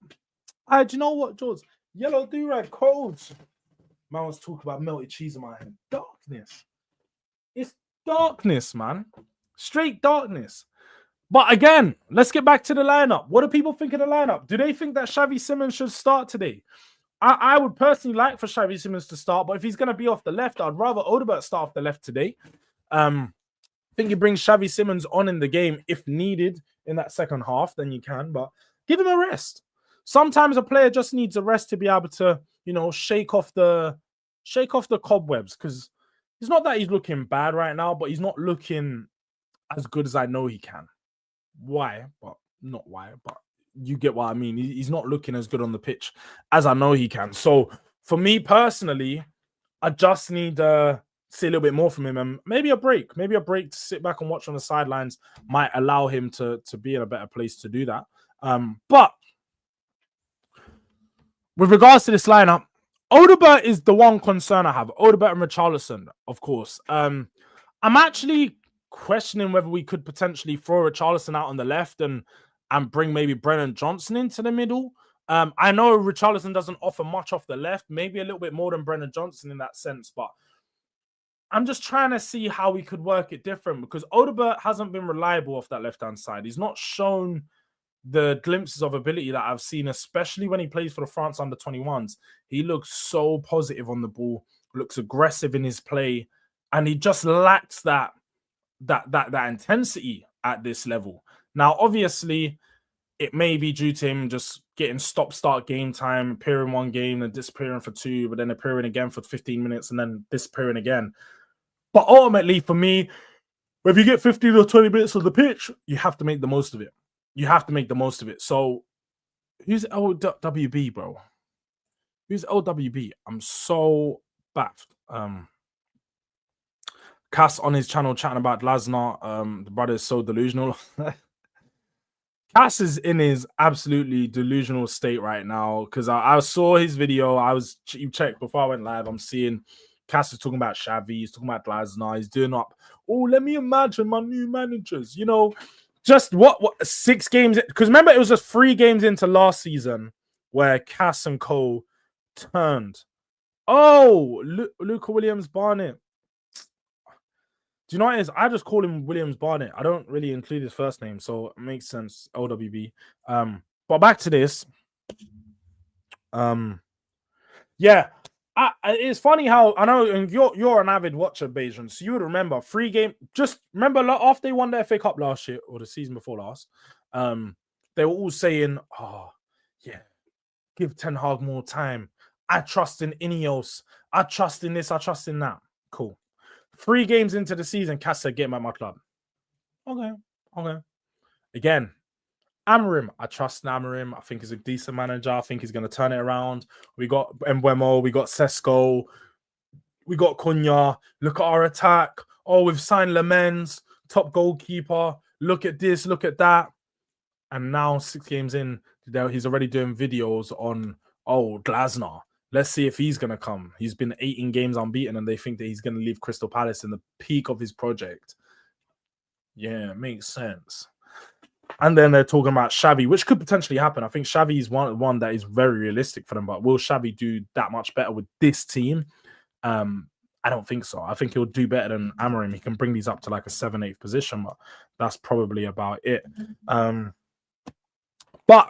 Do you know what, Jords? Yellow Durag codes. Man was talking about melted cheese in my head. Darkness. It's darkness, man. Straight darkness. But again, let's get back to the lineup. What do people think of the lineup? Do they think that Xavi Simons should start today? I would personally like for Xavi Simons to start, but if he's going to be off the left, I'd rather Odobert start off the left today. I think you bring Xavi Simons on in the game if needed in that second half, then you can, but give him a rest. Sometimes a player just needs a rest to be able to, you know, shake off the cobwebs, because it's not that he's looking bad right now, but he's not looking as good as I know he can. Why? But not why, but you get what I mean. He's not looking as good on the pitch as I know he can. So for me personally, I just need to see a little bit more from him, and maybe a break to sit back and watch on the sidelines might allow him to be in a better place to do that. But with regards to this lineup, Odobert is the one concern I have. Odobert and Richarlison, of course. I'm actually questioning whether we could potentially throw Richarlison out on the left and bring maybe Brennan Johnson into the middle. I know Richarlison doesn't offer much off the left, maybe a little bit more than Brennan Johnson in that sense, but I'm just trying to see how we could work it different, because Odobert hasn't been reliable off that left-hand side. He's not shown the glimpses of ability that I've seen, especially when he plays for the France under-21s. He looks so positive on the ball, looks aggressive in his play, and he just lacks that intensity at this level. Now, obviously, it may be due to him just getting stop-start game time, appearing one game and disappearing for two, but then appearing again for 15 minutes and then disappearing again. But ultimately, for me, if you get 15 or 20 minutes of the pitch, you have to make the most of it. You have to make the most of it. So, who's LWB, bro? Who's LWB? I'm so baffed. Cass on his channel chatting about Glasner. The brother is so delusional. Cass is in his absolutely delusional state right now, because I saw his video. You checked before I went live. I'm seeing Cass is talking about Xavi. He's talking about Glasner. He's doing up. Oh, let me imagine my new managers. You know, just what 6 games? Because remember, it was just 3 games into last season where Cass and Co turned. Oh, Luca Williams Barnett. Do you know what it is? I just call him Williams Barnett. I don't really include his first name, so it makes sense. LWB. But back to this. Yeah. It's funny how I know, and you're an avid watcher, Bajan, so you would remember 3 game. Just remember after they won the FA Cup last year or the season before last, they were all saying, "Oh, yeah, give Ten Hag more time. I trust in Ineos. I trust in this. I trust in that." Cool. 3 games into the season, Cass said, "Get him at my club." Okay. Again, Amorim, I trust Amorim. I think he's a decent manager. I think he's going to turn it around. We got Mbeumo, we got Sesko, we got Cunha. Look at our attack. Oh, we've signed Lemens, top goalkeeper. Look at this, look at that. And now 6 games in, he's already doing videos on, Glasner. Let's see if he's going to come. He's been 18 games unbeaten, and they think that he's going to leave Crystal Palace in the peak of his project. Yeah, it makes sense. And then they're talking about Xavi, which could potentially happen. I think Xavi is one that is very realistic for them. But will Xavi do that much better with this team? I don't think so. I think he'll do better than Amorim. He can bring these up to like a 7th, 8th position, but that's probably about it. But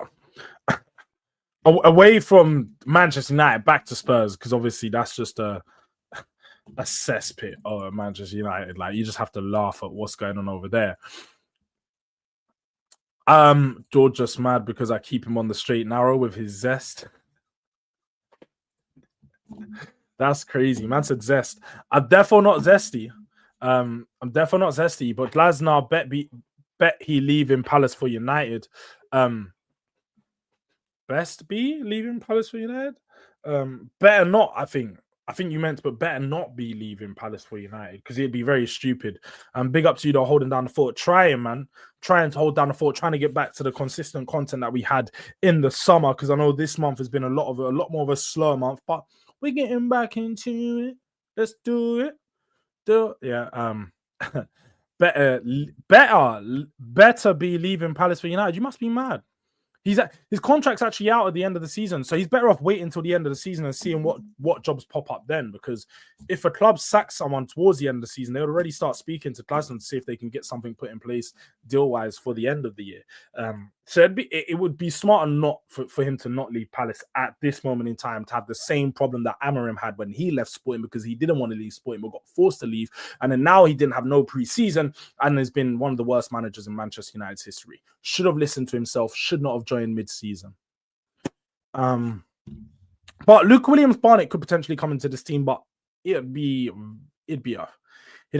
away from Manchester United, back to Spurs, because obviously that's just a cesspit of Manchester United. Like, you just have to laugh at what's going on over there. George just mad because I keep him on the straight and narrow with his zest. That's crazy. Man said zest. I'm definitely not zesty. I'm definitely not zesty, but Glasner bet he leaving Palace for United. Best be leaving Palace for United? Better not, I think. I think you meant, but better not be leaving Palace for United because it'd be very stupid. Big up to you though, holding down the fort. Trying, man. Trying to hold down the fort, trying to get back to the consistent content that we had in the summer. Because I know this month has been a lot more of a slow month, but we're getting back into it. Let's do it. Yeah. Better be leaving Palace for United. You must be mad. His contract's actually out at the end of the season, so he's better off waiting until the end of the season and seeing what jobs pop up then. Because if a club sacks someone towards the end of the season, they would already start speaking to Glasgow to see if they can get something put in place deal-wise for the end of the year. So it would be smarter not for him to not leave Palace at this moment in time, to have the same problem that Amorim had when he left Sporting, because he didn't want to leave Sporting but got forced to leave, and then now he didn't have no pre-season and has been one of the worst managers in Manchester United's history. Should have listened to himself, should not have joined mid-season. But Luke Williams-Barnett could potentially come into this team, but it'd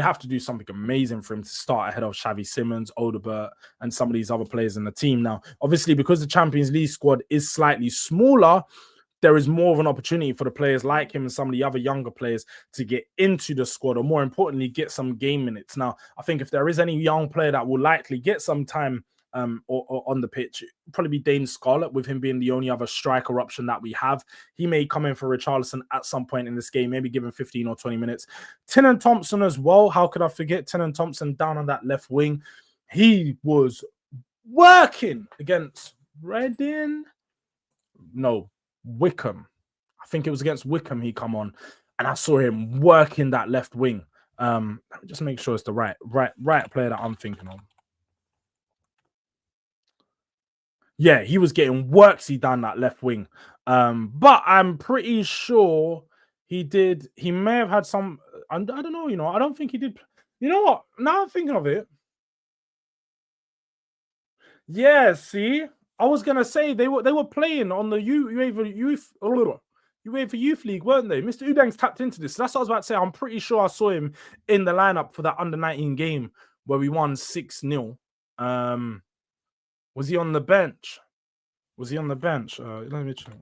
have to do something amazing for him to start ahead of Xavi Simons, Odobert, and some of these other players in the team. Now, obviously, because the Champions League squad is slightly smaller, there is more of an opportunity for the players like him and some of the other younger players to get into the squad, or more importantly, get some game minutes. Now, I think if there is any young player that will likely get some time or on the pitch, it'll probably be Dane Scarlett, with him being the only other striker option that we have. He may come in for Richarlison at some point in this game, maybe give him 15 or 20 minutes. Tennant Thompson as well. How could I forget Tennant Thompson down on that left wing? He was working against Reading. No, Wickham. I think it was against Wickham he come on, and I saw him working that left wing. Let me just make sure it's the right player that I'm thinking of. Yeah, he was getting worksy down that left wing. But I'm pretty sure he did. He may have had some. I don't know. I don't think he did. You know what? Now I'm thinking of it. Yeah, see, I was gonna say they were playing on the UEFA Youth League, weren't they? Mr. Udang's tapped into this. That's what I was about to say. I'm pretty sure I saw him in the lineup for that under-19 game where we won 6-0. Was he on the bench? Let me check.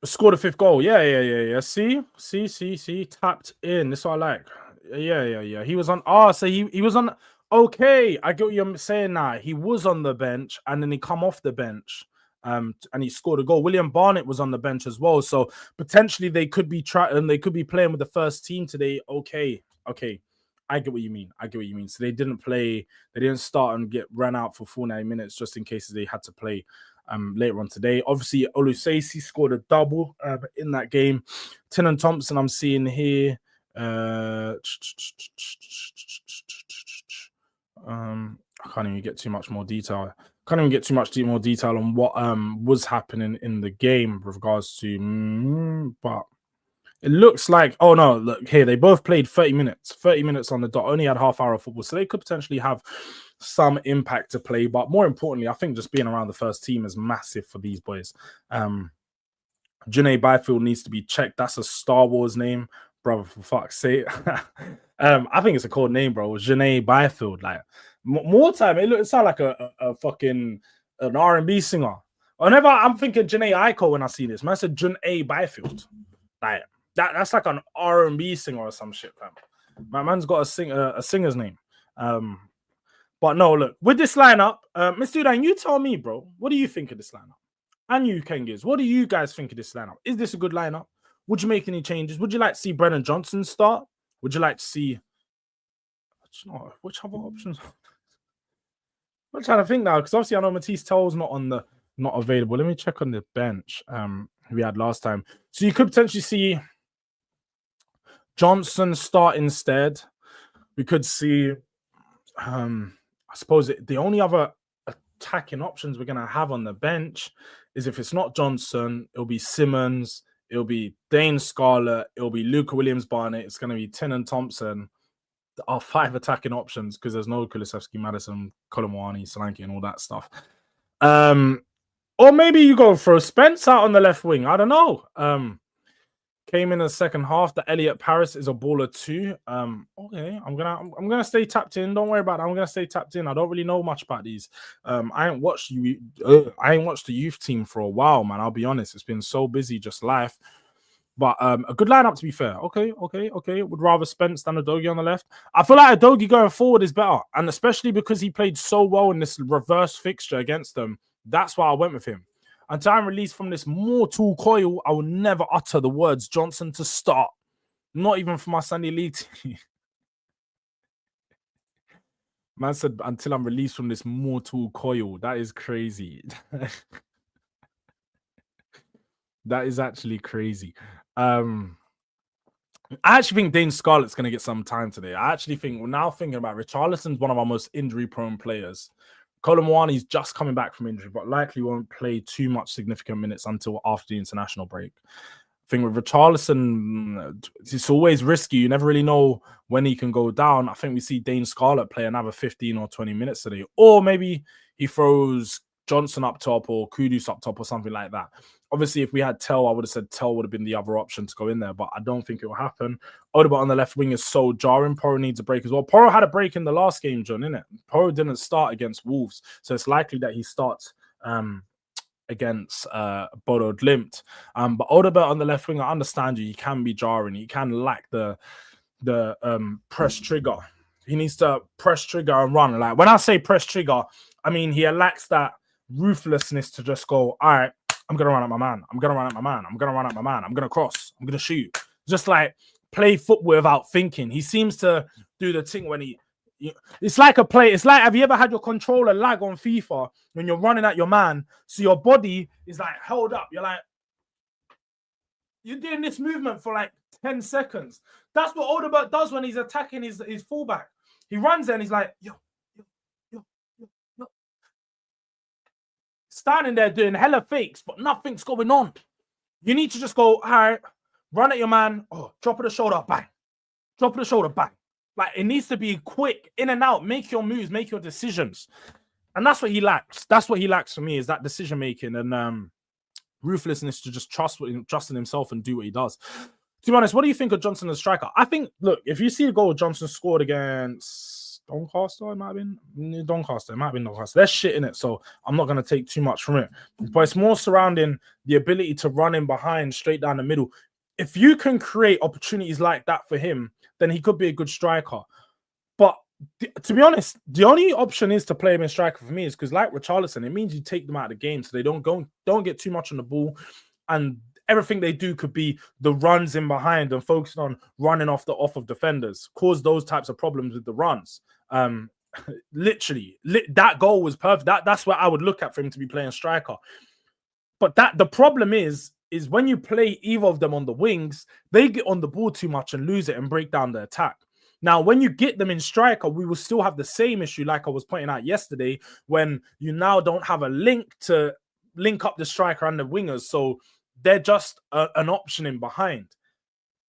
Scored a 5th goal. Yeah. See. Tapped in. That's what I like. Yeah. He was on. So he was on. Okay, I get what you're saying now. He was on the bench and then he come off the bench. And he scored a goal. William Barnett was on the bench as well. So potentially they could be they could be playing with the first team today. Okay. I get what you mean. So they didn't start and get ran out for 49 minutes just in case they had to play later on today. Obviously, Oluseyi scored a double in that game. Tennant Thompson, I'm seeing here. I can't even get too much more detail. On what was happening in the game with regards to, but it looks like, oh no, look here, they both played 30 minutes on the dot, only had half hour of football, so they could potentially have some impact to play. But more importantly, I think just being around the first team is massive for these boys. Janae Byfield needs to be checked. That's a Star Wars name, brother, for fuck's sake. I think it's a cool name, bro. Janae Byfield. Like, more time, it sounds like a fucking an R&B singer. Whenever I'm thinking Janae Aiko when I see this, man, I said Janae Byfield. Like, that's like an R&B singer or some shit, fam. My man's got a singer's name. But no, look, with this lineup, Mr. Udan, you tell me, bro, what do you think of this lineup? And you, Kengiz, what do you guys think of this lineup? Is this a good lineup? Would you make any changes? Would you like to see Brennan Johnson start? Would you like to see which other options? I'm trying to think now, because obviously I know Matisse Tell's not available. Let me check on the bench. we had last time. So you could potentially see Johnson start instead. We could see, I suppose the only other attacking options we're going to have on the bench is if it's not Johnson, it'll be Simmons, it'll be Dane Scarlett, it'll be Luca Williams-Barnett, it's going to be Tennant Thompson. Our 5 attacking options because there's no Kulusevski, Madison, Kolomwani, Solanke, and all that stuff. Or maybe you go throw Spence out on the left wing. I don't know. Came in the second half. The Elliot Paris is a baller too. Okay, I'm gonna stay tapped in. Don't worry about it. I'm gonna stay tapped in. I don't really know much about these. I ain't watched the youth team for a while, man. I'll be honest. It's been so busy, just life. But a good lineup, to be fair. Okay. Would rather Spence than Udogie on the left. I feel like Udogie going forward is better, and especially because he played so well in this reverse fixture against them. That's why I went with him. Until I'm released from this mortal coil, I will never utter the words Johnson to start. Not even for my Sunday League team. Man said, until I'm released from this mortal coil. That is crazy. That is actually crazy. I actually think Dane Scarlett's going to get some time today. I actually think, now thinking about it, Richarlison's one of our most injury-prone players. Kolomwani's just coming back from injury, but likely won't play too much significant minutes until after the international break. I think with Richarlison, it's always risky. You never really know when he can go down. I think we see Dane Scarlett play another 15 or 20 minutes today. Or maybe he throws Johnson up top or Kudus up top or something like that. Obviously, if we had Tell, I would have said Tell would have been the other option to go in there, but I don't think it will happen. Odegaard on the left wing is so jarring. Poro needs a break as well. Poro had a break in the last game, John, innit? Poro didn't start against Wolves, so it's likely that he starts against Bodo Glimt. But Odegaard on the left wing, I understand you. He can be jarring. He can lack the press trigger. He needs to press trigger and run. Like when I say press trigger, I mean he lacks that ruthlessness to just go, all right, I'm going to run at my man. I'm going to run at my man. I'm going to run at my man. I'm going to cross. I'm going to shoot. Just like play football without thinking. He seems to do the thing when it's like a play. It's like, have you ever had your controller lag on FIFA when you're running at your man? So your body is like held up. You're like, you're doing this movement for like 10 seconds. That's what Odegaard does when he's attacking his fullback. He runs there and he's like, yo. Standing there doing hella fakes, but nothing's going on. You need to just go, all right, run at your man. Oh, drop of the shoulder, bang. Drop of the shoulder, bang. Like, it needs to be quick, in and out. Make your moves, make your decisions. And that's what he lacks. That's what he lacks for me, is that decision-making and ruthlessness to just trust in himself and do what he does. To be honest, what do you think of Johnson as striker? I think, look, if you see a goal Johnson scored against Doncaster, it might have been Doncaster. They're shit in it, so I'm not going to take too much from it. But it's more surrounding the ability to run in behind, straight down the middle. If you can create opportunities like that for him, then he could be a good striker. But to be honest, the only option is to play him in striker for me is because, like Richarlison, it means you take them out of the game, so they don't get too much on the ball, and everything they do could be the runs in behind and focusing on running off of defenders, cause those types of problems with the runs. Literally, that goal was perfect. That's what I would look at for him to be playing striker. But the problem is when you play either of them on the wings, they get on the ball too much and lose it and break down the attack. Now, when you get them in striker, we will still have the same issue like I was pointing out yesterday, when you now don't have a link to link up the striker and the wingers. So they're just an option in behind.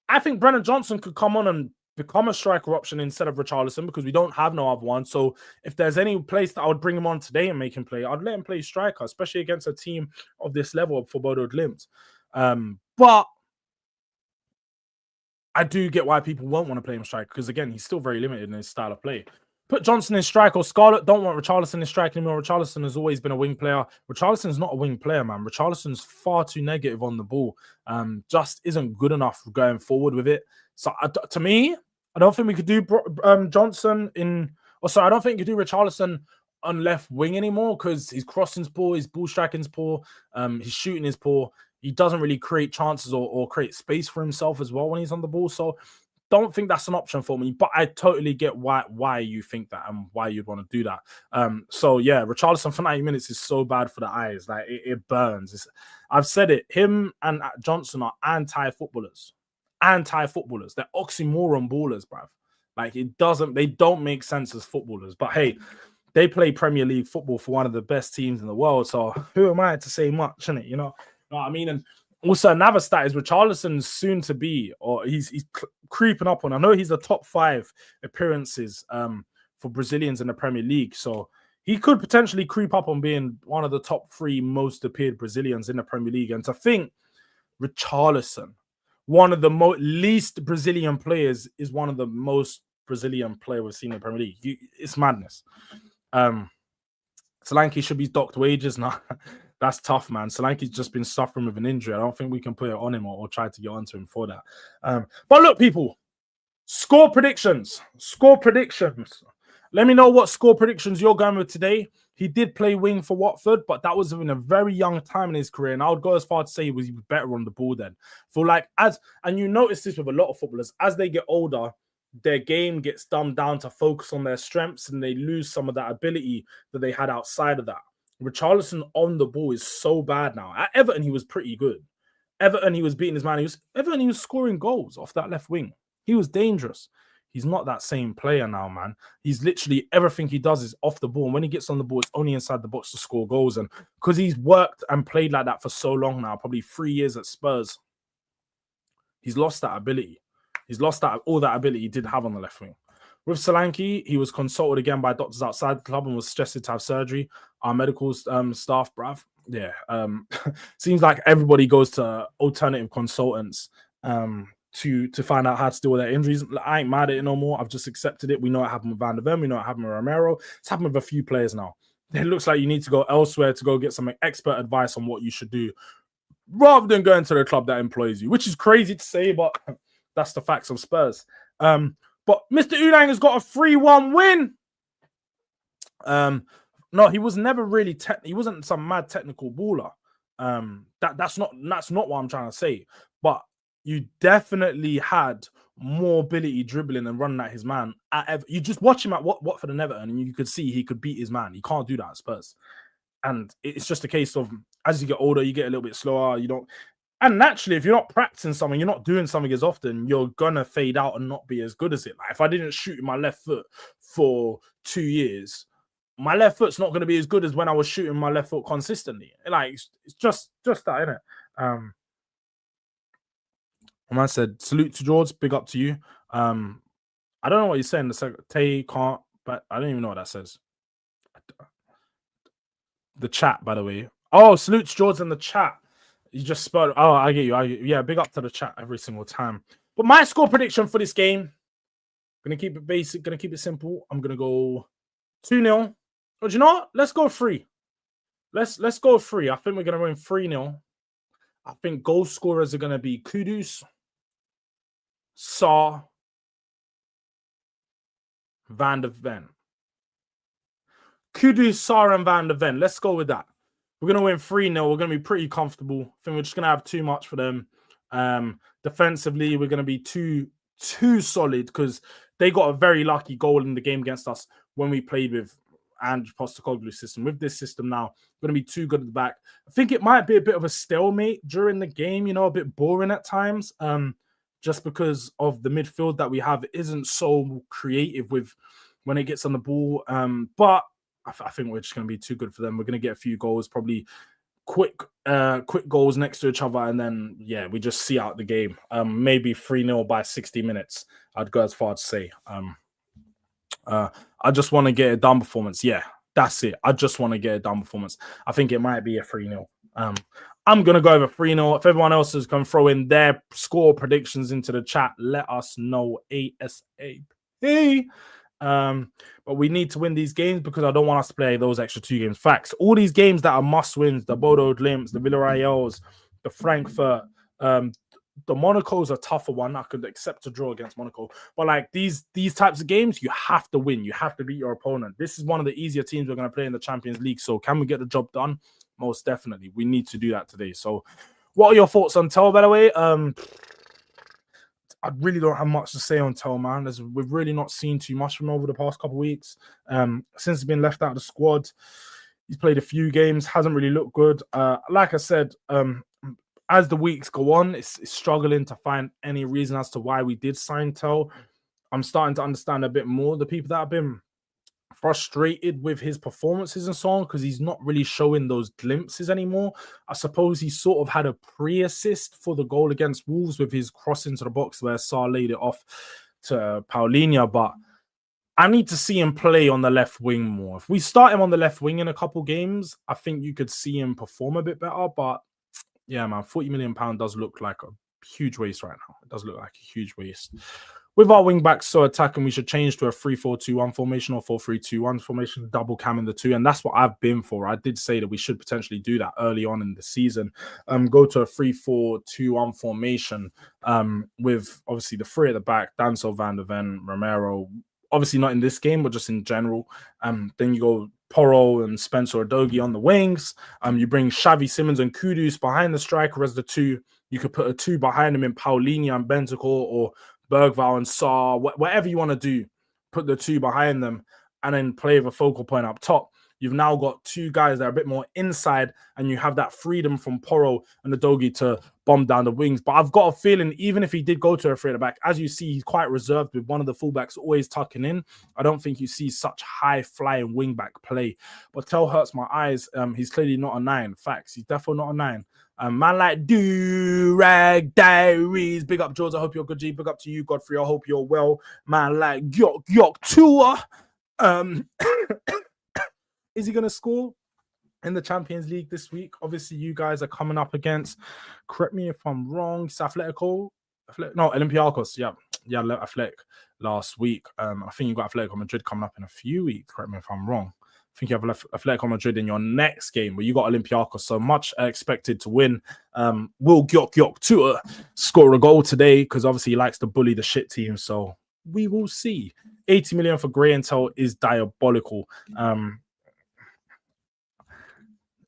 I think Brennan Johnson could come on and become a striker option instead of Richarlison because we don't have no other one. So if there's any place that I would bring him on today and make him play, I'd let him play striker, especially against a team of this level for Bodo Glimt. But I do get why people won't want to play him striker because, again, he's still very limited in his style of play. Put Johnson in strike or Scarlett. Don't want Richarlison in strike anymore. Richarlison has always been a wing player. Richarlison's not a wing player, man. Richarlison's far too negative on the ball. Just isn't good enough going forward with it. So to me, I don't think we could do Johnson in... I don't think you could do Richarlison on left wing anymore because his crossing's poor, his ball striking's poor, his shooting is poor. He doesn't really create chances or create space for himself as well when he's on the ball. So don't think that's an option for me, but I totally get why you think that and why you'd want to do that. So yeah, Richarlison for 90 minutes is so bad for the eyes. Like it burns. I've said it. Him and Johnson are anti-footballers. Anti-footballers. They're oxymoron ballers, bruv. Like, they don't make sense as footballers. But hey, they play Premier League football for one of the best teams in the world. So who am I to say much, innit? You know what I mean? And also another stat is Richarlison's soon to be, or he's creeping up on. I know he's the top 5 appearances for Brazilians in the Premier League. So he could potentially creep up on being one of the top 3 most appeared Brazilians in the Premier League. And to think Richarlison, one of the least Brazilian players, is one of the most Brazilian player we've seen in the Premier League. It's madness. Solanke should be docked wages. Nah, that's tough, man. Solanke's just been suffering with an injury. I don't think we can put it on him or try to get onto him for that. But look, people, score predictions. Score predictions. Let me know what score predictions you're going with today. He did play wing for Watford, but that was in a very young time in his career. And I would go as far to say he was better on the ball then. For like, and you notice this with a lot of footballers, as they get older, their game gets dumbed down to focus on their strengths and they lose some of that ability that they had outside of that. Richarlison on the ball is so bad now. At Everton, he was pretty good. Everton, he was beating his man. He was scoring goals off that left wing. He was dangerous. He's not that same player now, man. He's literally, everything he does is off the ball. And when he gets on the ball, it's only inside the box to score goals. And because he's worked and played like that for so long now, probably 3 years at Spurs, he's lost that ability. He's lost all that ability he did have on the left wing. With Solanke, he was consulted again by doctors outside the club and was suggested to have surgery. Our medical staff, bruv, yeah. Seems like everybody goes to alternative consultants to find out how to deal with their injuries. I ain't mad at it no more. I've just accepted it. We know it happened with Van der Ven. We know it happened with Romero. It's happened with a few players now. It looks like you need to go elsewhere to go get some expert advice on what you should do rather than going to the club that employs you, which is crazy to say, but that's the facts of Spurs. But Mr. Unang has got a 3-1 win. No, he was never really he wasn't some mad technical baller. That's not what I'm trying to say. But you definitely had more ability dribbling and running at his man. You just watch him at Watford and Everton, and you could see he could beat his man. He can't do that at Spurs. And it's just a case of, as you get older, you get a little bit slower. You don't. And naturally, if you're not practicing something, you're not doing something as often, you're going to fade out and not be as good as it. Like if I didn't shoot in my left foot for 2 years, my left foot's not going to be as good as when I was shooting my left foot consistently. Like it's just that, innit? Man said, salute to Jords, big up to you. I don't know what he's saying. The Tay can't, but I don't even know what that says. The chat, by the way. Oh, salute to Jords in the chat. You just spelled. Oh, I get you. Yeah, big up to the chat every single time. But my score prediction for this game, gonna keep it basic, gonna keep it simple. I'm gonna go 2-0. But you know what? Let's go 3. Let's go 3. I think we're gonna win 3-0. I think goal scorers are gonna be Kudus, Saar, Van der Ven. Kudus, Saar, and Van der Ven. Let's go with that. We're going to win 3-0. We're going to be pretty comfortable. I think we're just going to have too much for them. Defensively, we're going to be too solid because they got a very lucky goal in the game against us when we played with Andrew Postecoglou's system. With this system now, we're going to be too good at the back. I think it might be a bit of a stalemate during the game, a bit boring at times, just because of the midfield that we have isn't so creative with when it gets on the ball. But I think we're just going to be too good for them. We're going to get a few goals, probably quick goals next to each other, and then, yeah, we just see out the game. Maybe 3-0 by 60 minutes, I'd go as far to say. I just want to get a done performance. Yeah, that's it. I just want to get a done performance. I think it might be a 3-0. I'm going to go over 3-0. If everyone else is going to throw in their score predictions into the chat, let us know ASAP. But we need to win these games because I don't want us to play those extra 2 games. Facts. All these games that are must-wins, the Bodo Glimt, the Villarreals, the Frankfurt, the Monaco's a tougher one. I could accept a draw against Monaco. But like these types of games, you have to win. You have to beat your opponent. This is one of the easier teams we're going to play in the Champions League. So can we get the job done? Most definitely. We need to do that today. So what are your thoughts on Tell, by the way? I really don't have much to say on Tell, man. We've really not seen too much from him over the past couple of weeks. Since he's been left out of the squad, He's played a few games, hasn't really looked good. Like I said, as the weeks go on, it's struggling to find any reason as to why we did sign Tell. I'm starting to understand a bit more the people that have been frustrated with his performances and so on, because he's not really showing those glimpses anymore. I suppose he sort of had a pre-assist for the goal against Wolves with his cross into the box where Sarr laid it off to Paulinho, but I need to see him play on the left wing more. If we start him on the left wing in a couple games, I think you could see him perform a bit better. But yeah, man, £40 million does look like a huge waste right now. It does look like a huge waste. With our wing backs so attacking, we should change to a 3-4-2-1 formation or 4-3-2-1 formation, double cam in the two. And that's what I've been for. I did say that we should potentially do that early on in the season. Go to a 3-4-2-1 formation with obviously the three at the back, Danso, Van der Ven, Romero. Obviously not in this game, but just in general. Then you go Porro and Spencer Odogie on the wings. You bring Xavi Simons and Kudus behind the striker as the two. You could put a two behind them in Paulinho and Bentancur, or Bergvall and Sarr, whatever you want to do, put the two behind them and then play with a focal point up top. You've now got two guys that are a bit more inside, and you have that freedom from Porro and Odogie to bomb down the wings. But I've got a feeling, even if he did go to a three at the back, as you see, he's quite reserved with one of the fullbacks always tucking in. I don't think you see such high-flying wing-back play. But Tell hurts my eyes. He's clearly not a 9. Facts. He's definitely not a 9. Man like Durag Diaries. Big up, Jords. I hope you're good, G. Big up to you, Godfrey. I hope you're well. Man like Yok Tour. Is he going to score in the Champions League this week? Obviously, you guys are coming up against, correct me if I'm wrong, Atletico? No, Olympiacos. Yeah, Athletic last week. I think you got Atletico Madrid coming up in a few weeks. Correct me if I'm wrong. I think you have Atletico Madrid in your next game, but you got Olympiacos. So much expected to win. Will Yok Tour score a goal today? Because obviously he likes to bully the shit team. So we will see. 80 million for Gray and Tell is diabolical.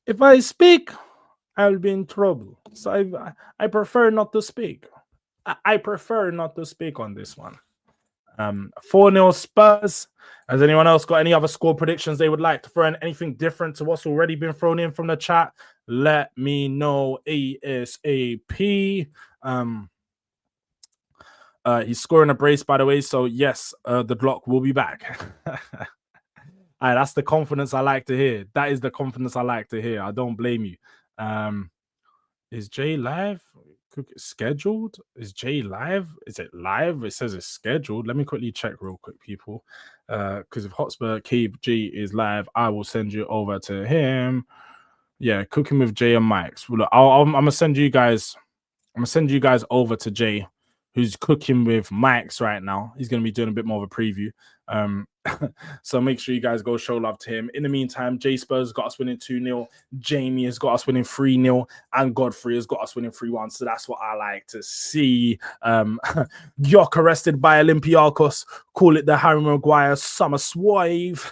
If I speak, I'll be in trouble. So I prefer not to speak. I prefer not to speak on this one. 4-0 Spurs. Has anyone else got any other score predictions they would like to throw in? Anything different to what's already been thrown in from the chat? Let me know ASAP. He's scoring a brace, by the way. So yes, the Glock will be back. All right, that's the confidence I like to hear. That is the confidence I like to hear. I don't blame you. Is Jay live? Scheduled? Is Jay live? Is it live? It says it's scheduled. Let me quickly check real quick, people. Because if Hotspur KG is live, I will send you over to him. Yeah, cooking with Jay and Mike's. Well, look, I'm gonna send you guys. I'm gonna send you guys over to Jay, who's cooking with Mike's right now. He's gonna be doing a bit more of a preview. So make sure you guys go show love to him. In the meantime, J Spurs got us winning 2-0. Jamie has got us winning 3-0. And Godfrey has got us winning 3-1. So that's what I like to see. Yok arrested by Olympiacos. Call it the Harry Maguire summer swave.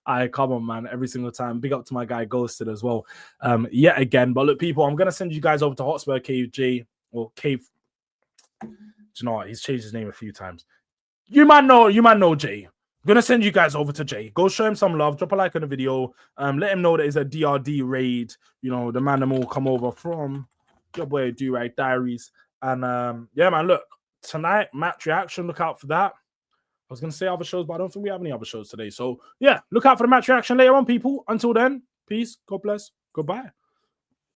Come on, man. Every single time. Big up to my guy Ghosted as well. Yet again. But look, people, I'm going to send you guys over to Hotspur KJ. Or Cave. Do you know what? He's changed his name a few times. You might know Jay. I'm gonna send you guys over to Jay. Go show him some love. Drop a like on the video. Let him know that it's a DRD raid. You know, the man them all come over from your boy Durag Diaries. And yeah, man, look, tonight, match reaction. Look out for that. I was gonna say other shows, but I don't think we have any other shows today. So yeah, look out for the match reaction later on, people. Until then, peace, God bless, goodbye.